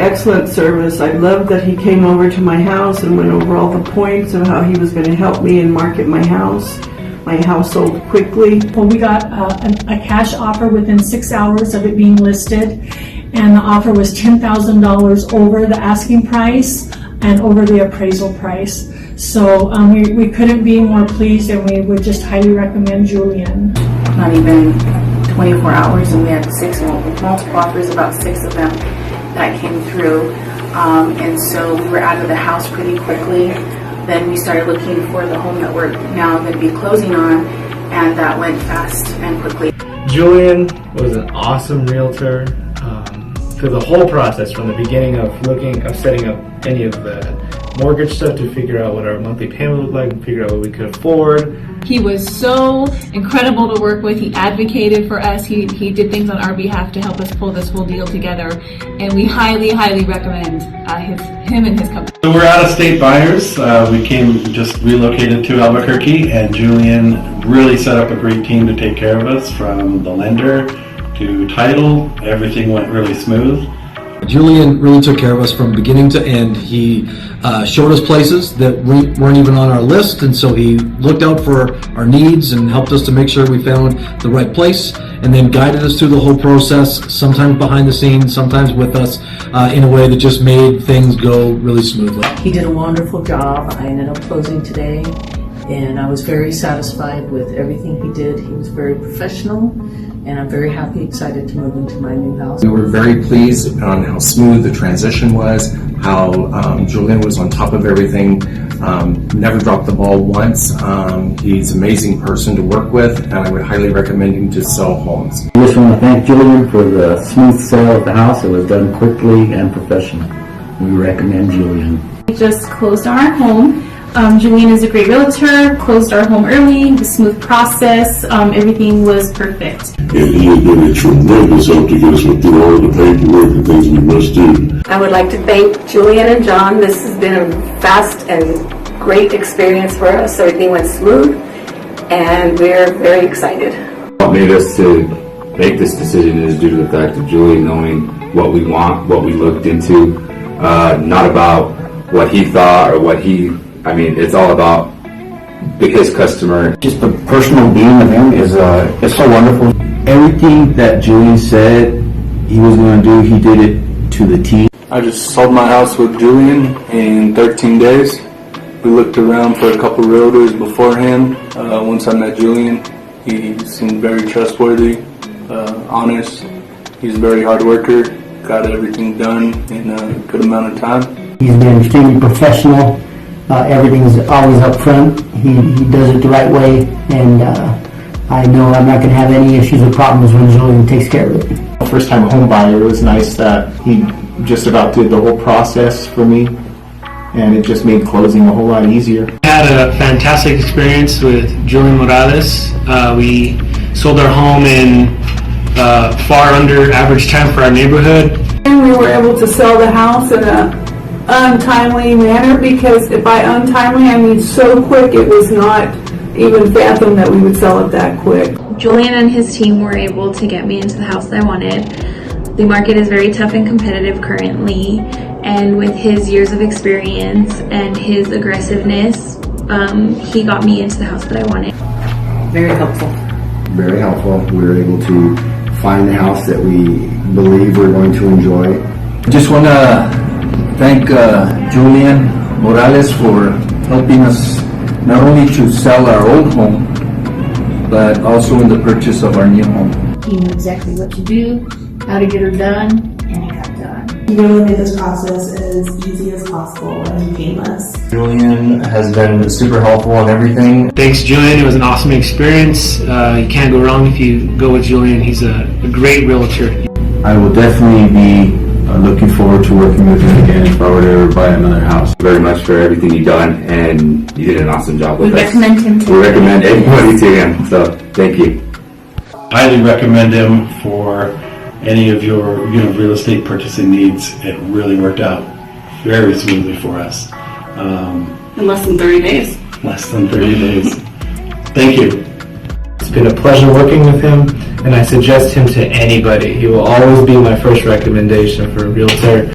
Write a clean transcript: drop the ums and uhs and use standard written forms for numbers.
Excellent service. I loved that he came over to my house and went over all the points of how he was going to help me and market my house. My house sold quickly. Well, we got a cash offer within 6 hours of it being listed, and the offer was $10,000 over the asking price and over the appraisal price. So we couldn't be more pleased, and we would just highly recommend Julian. Not even 24 hours, and we had multiple offers, about 6 of them that came through. And so we were out of the house pretty quickly. Then we started looking for the home that we're now going to be closing on, and that went fast and quickly. Julian was an awesome realtor through the whole process, from the beginning of setting up any of the mortgage stuff to figure out what our monthly payment looked like and figure out what we could afford. He was so incredible to work with. He advocated for us. He did things on our behalf to help us pull this whole deal together, and we highly recommend him and his company. So we're out-of-state buyers. We just relocated to Albuquerque, and Julian really set up a great team to take care of us, from the lender to title. Everything went really smooth. Julian really took care of us from beginning to end. He showed us places that weren't even on our list, and so he looked out for our needs and helped us to make sure we found the right place, and then guided us through the whole process, sometimes behind the scenes, sometimes with us, in a way that just made things go really smoothly. He did a wonderful job. I ended up closing today, and I was very satisfied with everything he did. He was very professional, and I'm very happy, excited to move into my new house. We were very pleased on how smooth the transition was, how Julian was on top of everything, never dropped the ball once. He's an amazing person to work with, and I would highly recommend him to sell homes. I just want to thank Julian for the smooth sale of the house. It was done quickly and professionally. We recommend Julian. We just closed on our home. Julian is a great realtor, closed our home early, the smooth process, everything was perfect. And he has been a tremendous help to get us through all the paperwork and things we must do. I would like to thank Julian and John. This has been a fast and great experience for us. Everything went smooth, and we're very excited. What made us to make this decision is due to the fact of Julian knowing what we want, what we looked into, not about what he thought or what he... I mean, it's all about his customer. Just the personal being of him is so wonderful. Everything that Julian said he was going to do, he did it to the T. I just sold my house with Julian in 13 days. We looked around for a couple realtors beforehand. Once I met Julian, he seemed very trustworthy, honest. He's a very hard worker, got everything done in a good amount of time. He's been extremely professional. Everything is always up front. He does it the right way, and I know I'm not going to have any issues or problems when Julian takes care of it. First time home buyer, it was nice that he just about did the whole process for me, and it just made closing a whole lot easier. I had a fantastic experience with Julian Morales. We sold our home in far under average time for our neighborhood. And we were able to sell the house in a untimely manner, because by untimely I mean so quick, it was not even fathomed that we would sell it that quick. Julian and his team were able to get me into the house that I wanted. The market is very tough and competitive currently, and with his years of experience and his aggressiveness, he got me into the house that I wanted. Very helpful. Very helpful. We were able to find the house that we believe we're going to enjoy. I just want to thank Julian Morales for helping us not only to sell our old home, but also in the purchase of our new home. He knew exactly what to do, how to get her done, and it got done. He really made this process as easy as possible and painless. Julian has been super helpful on everything. Thanks, Julian. It was an awesome experience. You can't go wrong if you go with Julian. He's a great realtor. I will definitely be looking forward to working with him again if I were to ever buy another house. Very much for everything you've done, and you did an awesome job with us. We recommend him to. We recommend everybody to him, so thank you. Highly recommend him for any of your real estate purchasing needs. It really worked out very smoothly for us. In less than 30 days. Less than 30 days. Thank you. It's been a pleasure working with him, and I suggest him to anybody. He will always be my first recommendation for a realtor.